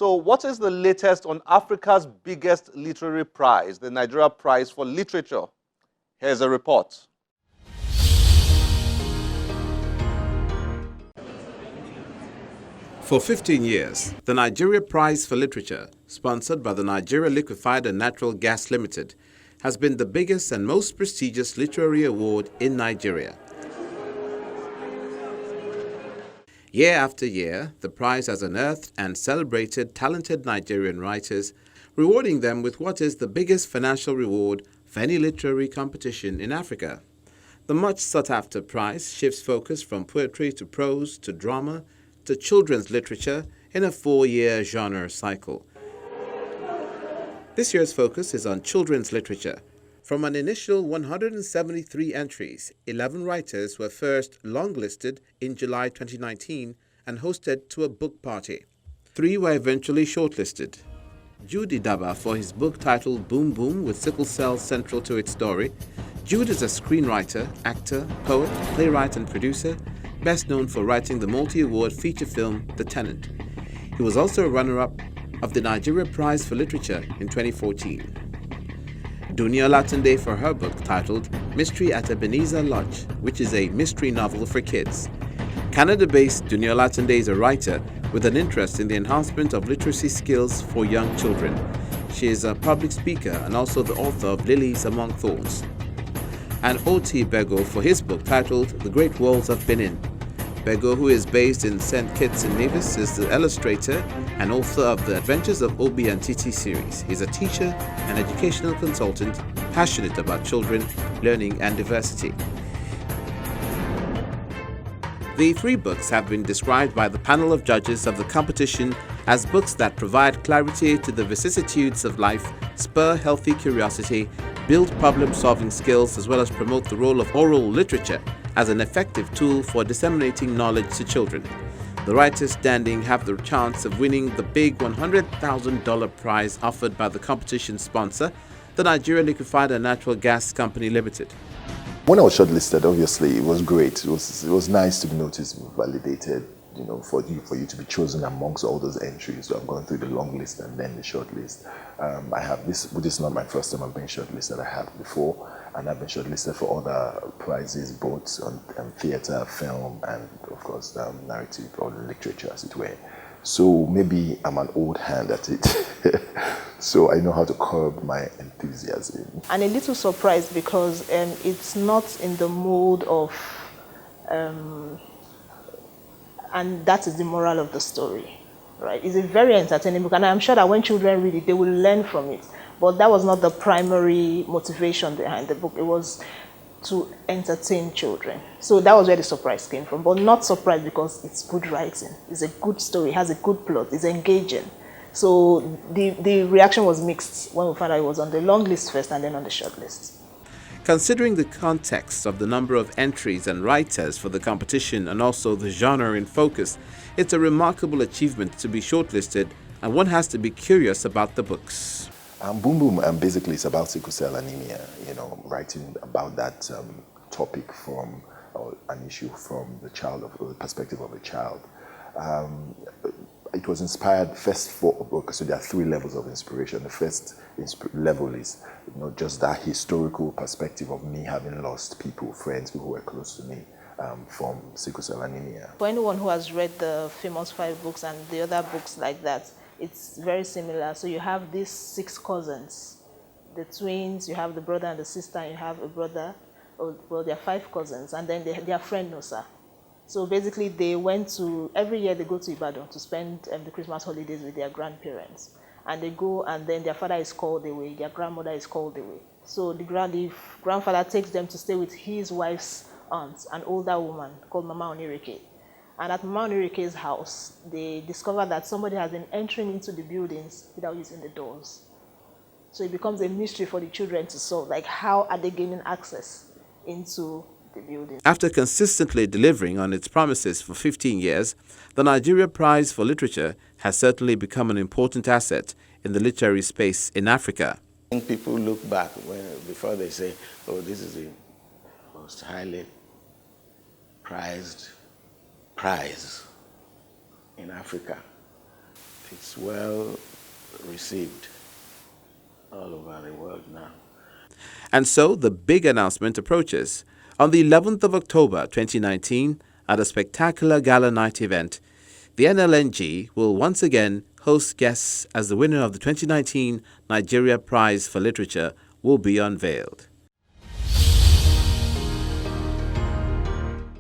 So what is the latest on Africa's biggest literary prize, the Nigeria Prize for Literature? Here's a report. For 15 years, the Nigeria Prize for Literature, sponsored by the Nigeria Liquefied and Natural Gas Limited, has been the biggest and most prestigious literary award in Nigeria. Year after year, the prize has unearthed and celebrated talented Nigerian writers, rewarding them with what is the biggest financial reward for any literary competition in Africa. The much sought-after prize shifts focus from poetry to prose to drama to children's literature in a 4-year genre cycle. This year's focus is on children's literature. From an initial 173 entries, 11 writers were first longlisted in July 2019 and hosted to a book party. 3 were eventually shortlisted. Judy Dava for his book titled Boom Boom with sickle cell central to its story. Jude is a screenwriter, actor, poet, playwright and producer, best known for writing the multi-award feature film The Tenant. He was also a runner-up of the Nigeria Prize for Literature in 2014. Dunia Latunde for her book titled Mystery at Ebenezer Lodge, which is a mystery novel for kids. Canada-based Dunia Latunde is a writer with an interest in the enhancement of literacy skills for young children. She is a public speaker and also the author of Lilies Among Thorns. And O.T. Bego for his book titled The Great Walls of Benin. Bego, who is based in St. Kitts and Nevis, is the illustrator and author of the Adventures of Obi and Titi series. He's a teacher and educational consultant, passionate about children, learning and diversity. The 3 books have been described by the panel of judges of the competition as books that provide clarity to the vicissitudes of life, spur healthy curiosity, build problem-solving skills, as well as promote the role of oral literature as an effective tool for disseminating knowledge to children. The writers standing have the chance of winning the big $100,000 prize offered by the competition sponsor, the Nigeria Liquefied and Natural Gas Company Limited. When I was shortlisted, obviously, it was great. It was nice to be noticed, validated, for you to be chosen amongst all those entries. So I've gone through the long list and then the short list. I have this, but this is not my first time I've been shortlisted. I have before, and I've been shortlisted for other prizes, both on theatre, film, and of course, narrative or literature, as it were. So maybe I'm an old hand at it. So I know how to curb my enthusiasm. And a little surprised because it's not in the mood of, and that is the moral of the story, right? It's a very entertaining book, and I'm sure that when children read it, they will learn from it. But that was not the primary motivation behind the book. It was to entertain children. So that was where the surprise came from, but not surprised because it's good writing. It's a good story, it has a good plot, it's engaging. So the reaction was mixed when we found out it was on the long list first and then on the short list. Considering the context of the number of entries and writers for the competition and also the genre in focus, it's a remarkable achievement to be shortlisted, and one has to be curious about the books. Boom Boom basically is about sickle cell anemia, writing about that topic from, or an issue from the perspective of a child. It was inspired first so there are 3 levels of inspiration. The first level is just that historical perspective of me having lost people, friends, people who were close to me from sickle cell anemia. For anyone who has read the famous 5 books and the other books like that, it's very similar. So you have these 6 cousins, the twins, you have the brother and the sister, and you have a brother, well, there are 5 cousins, and then their friend Nosa. So basically they every year they go to Ibadan to spend the Christmas holidays with their grandparents. And they go, and then their father is called away, their grandmother is called away. So the grandfather takes them to stay with his wife's aunt, an older woman called Mama Onirike. And at Mama Onirike's house, they discover that somebody has been entering into the buildings without using the doors. So it becomes a mystery for the children to solve, like how are they gaining access into the building. After consistently delivering on its promises for 15 years, the Nigeria Prize for Literature has certainly become an important asset in the literary space in Africa. I think people look back before they say, oh, this is the most highly prized prize in Africa. It's well received all over the world now. And so the big announcement approaches. On the 11th of October 2019, at a spectacular gala night event, the NLNG will once again host guests as the winner of the 2019 Nigeria Prize for Literature will be unveiled.